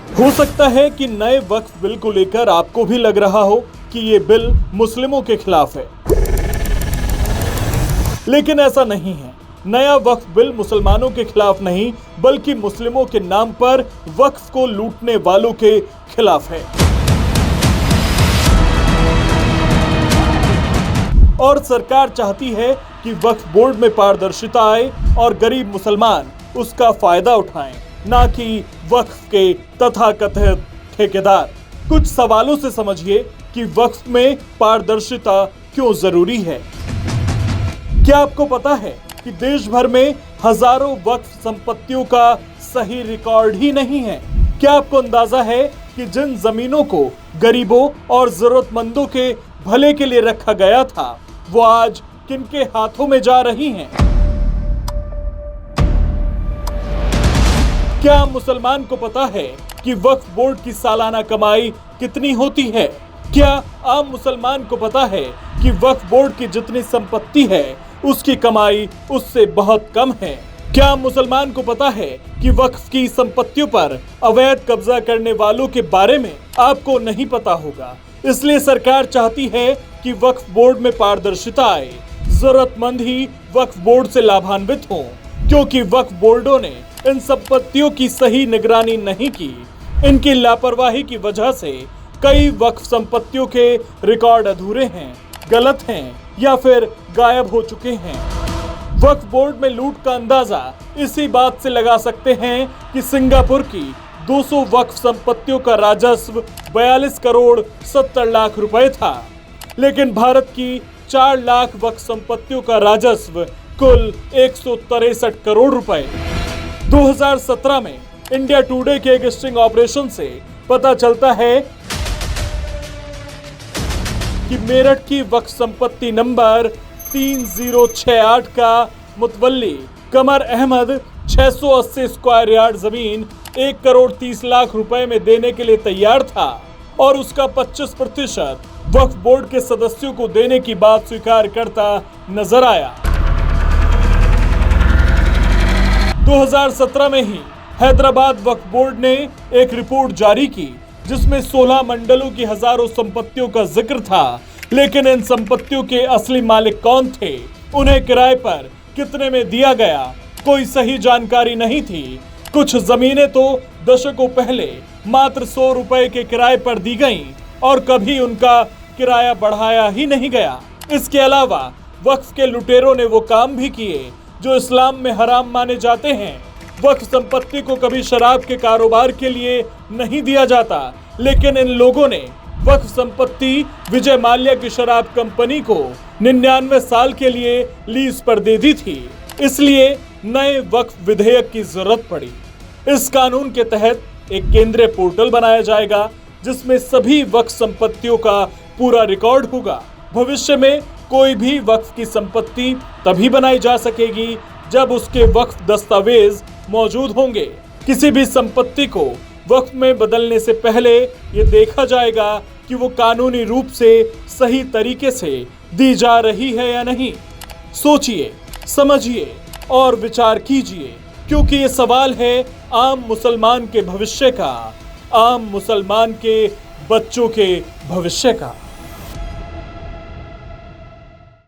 हो सकता है कि नए वक्फ बिल को लेकर आपको भी लग रहा हो कि ये बिल मुस्लिमों के खिलाफ है, लेकिन ऐसा नहीं है। नया वक्फ बिल मुसलमानों के खिलाफ नहीं, बल्कि मुस्लिमों के नाम पर वक्फ को लूटने वालों के खिलाफ है। और सरकार चाहती है कि वक्फ बोर्ड में पारदर्शिता आए और गरीब मुसलमान उसका फायदा उठाएं, ना कि वक्फ के तथाकथित ठेकेदार। कुछ सवालों से समझिए कि वक्फ में पारदर्शिता क्यों जरूरी है। क्या आपको पता है कि देश भर में हजारों वक्फ संपत्तियों का सही रिकॉर्ड ही नहीं है? क्या आपको अंदाजा है कि जिन जमीनों को गरीबों और जरूरतमंदों के भले के लिए रखा गया था, वो आज किनके हाथों में जा रही हैं? क्या मुसलमान को पता है कि वक्फ बोर्ड की सालाना कमाई कितनी होती है? क्या आम मुसलमान को पता है कि वक्फ बोर्ड की जितनी संपत्ति है उसकी कमाई उससे बहुत कम है? क्या मुसलमान को पता है कि वक्फ की संपत्तियों पर अवैध कब्जा करने वालों के बारे में आपको नहीं पता होगा? इसलिए सरकार चाहती है कि वक्फ बोर्ड में पारदर्शिता आए, जरूरतमंद ही वक्फ बोर्ड से लाभान्वित हों, क्योंकि वक्फ बोर्डों ने इन संपत्तियों की सही निगरानी नहीं की। इनकी लापरवाही की वजह से कई वक्फ संपत्तियों के रिकॉर्ड अधूरे हैं, गलत हैं या फिर गायब हो चुके हैं। वक्फ बोर्ड में लूट का अंदाजा इसी बात से लगा सकते हैं कि सिंगापुर की 200 वक्फ संपत्तियों का राजस्व 42 करोड़ 70 लाख रुपए था, लेकिन भारत की 4 लाख वक्फ संपत्तियों का राजस्व कुल 163 करोड़ रुपए। 2017 में इंडिया टुडे के एक स्टिंग ऑपरेशन से पता चलता है कि मेरठ की वक्फ संपत्ति नंबर 3068 का मुतवल्ली कमर अहमद 680 स्क्वायर यार्ड जमीन 1 करोड़ 30 लाख रुपए में देने के लिए तैयार था और उसका 25% वक्फ बोर्ड के सदस्यों को देने की बात स्वीकार करता नजर आया। 2017 में ही हैदराबाद वक्फ बोर्ड ने एक रिपोर्ट जारी की जिसमें 16 मंडलों की हजारों संपत्तियों का जिक्र था, लेकिन इन संपत्तियों के असली मालिक कौन थे, उन्हें किराए पर कितने में दिया गया, कोई सही जानकारी नहीं थी। कुछ जमीनें तो दशकों पहले मात्र 100 रुपए के किराए पर दी गईं और कभी उनका किराया बढ़ाया ही नहीं गया। इसके अलावा वक्फ के लुटेरों ने वो काम भी किए जो इस्लाम में हराम माने जाते हैं। वक्फ संपत्ति को कभी शराब के कारोबार के लिए नहीं दिया जाता, लेकिन इन लोगों ने वक्फ संपत्ति विजय माल्या की शराब कंपनी को 99 साल के लिए लीज पर दे दी थी। इसलिए नए वक्फ विधेयक की जरूरत पड़ी। इस कानून के तहत एक केंद्रीय पोर्टल बनाया जाएगा जिसमें सभी वक्फ संपत्तियों का पूरा रिकॉर्ड होगा। भविष्य में कोई भी वक्फ की संपत्ति तभी बनाई जा सकेगी जब उसके वक्फ दस्तावेज मौजूद होंगे। किसी भी संपत्ति को वक्फ में बदलने से पहले ये देखा जाएगा कि वो कानूनी रूप से सही तरीके से दी जा रही है या नहीं। सोचिए, समझिए और विचार कीजिए, क्योंकि ये सवाल है आम मुसलमान के भविष्य का, आम मुसलमान के बच्चों के भविष्य का।